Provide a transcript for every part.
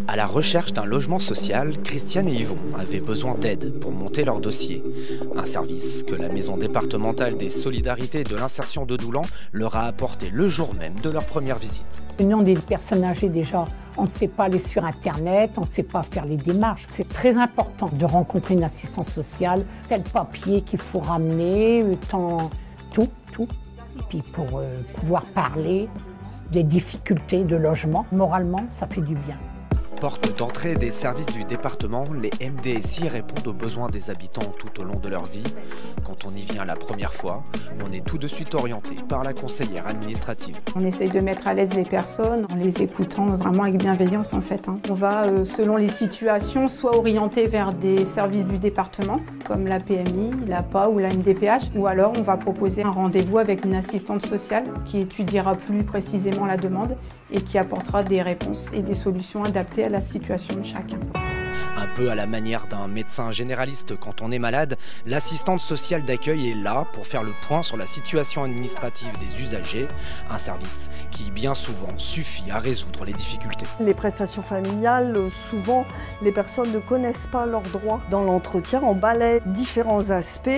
À la recherche d'un logement social, Christiane et Yvon avaient besoin d'aide pour monter leur dossier. Un service que la Maison départementale des solidarités et de l'insertion de Doulan leur a apporté le jour même de leur première visite. Nous, on est des personnes âgées déjà, on ne sait pas aller sur Internet, on ne sait pas faire les démarches. C'est très important de rencontrer une assistance sociale, tel papier qu'il faut ramener, tout. Et puis pour pouvoir parler des difficultés de logement, moralement, ça fait du bien. Porte d'entrée des services du département, les MDSI répondent aux besoins des habitants tout au long de leur vie. Quand on y vient la première fois, on est tout de suite orienté par la conseillère administrative. On essaye de mettre à l'aise les personnes en les écoutant vraiment avec bienveillance en fait. On va, selon les situations, soit orienter vers des services du département, comme la PMI, l'APA ou la MDPH, ou alors on va proposer un rendez-vous avec une assistante sociale qui étudiera plus précisément la demande et qui apportera des réponses et des solutions adaptées à la situation de chacun. Un peu à la manière d'un médecin généraliste quand on est malade, l'assistante sociale d'accueil est là pour faire le point sur la situation administrative des usagers, un service qui bien souvent suffit à résoudre les difficultés. Les prestations familiales, souvent les personnes ne connaissent pas leurs droits. Dans l'entretien, on balaie différents aspects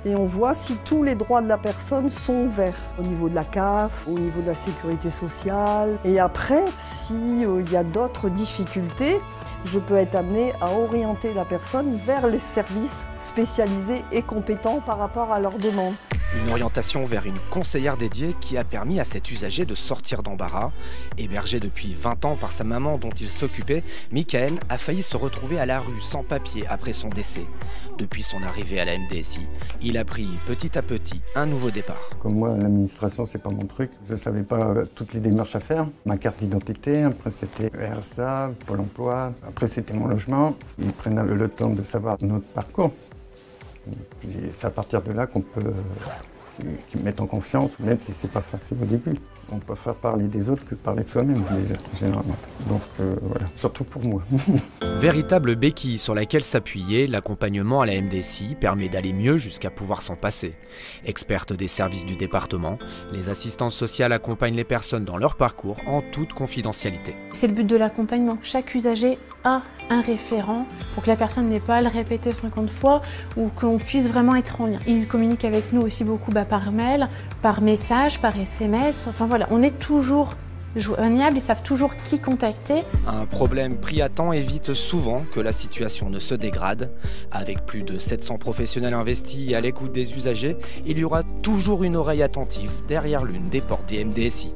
et on voit si tous les droits de la personne sont ouverts au niveau de la CAF, au niveau de la sécurité sociale. Et après, s'il y a d'autres difficultés, je peux être amenée à orienter la personne vers les services spécialisés et compétents par rapport à leurs demandes. Une orientation vers une conseillère dédiée qui a permis à cet usager de sortir d'embarras. Hébergé depuis 20 ans par sa maman dont il s'occupait, Michael a failli se retrouver à la rue sans papier après son décès. Depuis son arrivée à la MDSI, il a pris petit à petit un nouveau départ. Comme moi, l'administration, c'est pas mon truc. Je ne savais pas toutes les démarches à faire. Ma carte d'identité, après c'était RSA, Pôle emploi, après c'était mon logement. Ils prennent le temps de savoir notre parcours. C'est à partir de là qu'on peut mettre en confiance, même si c'est pas facile au début. On peut faire parler des autres que parler de soi-même, généralement. Donc voilà, surtout pour moi. Véritable béquille sur laquelle s'appuyer, l'accompagnement à la MDSI permet d'aller mieux jusqu'à pouvoir s'en passer. Expertes des services du département, les assistantes sociales accompagnent les personnes dans leur parcours en toute confidentialité. C'est le but de l'accompagnement. Chaque usager a un référent pour que la personne n'ait pas à le répéter 50 fois ou qu'on puisse vraiment être en lien. Ils communiquent avec nous aussi beaucoup par mail, par message, par SMS. Enfin voilà, on est toujours joignables, ils savent toujours qui contacter. Un problème pris à temps évite souvent que la situation ne se dégrade. Avec plus de 700 professionnels investis à l'écoute des usagers, il y aura toujours une oreille attentive derrière l'une des portes des MDSI.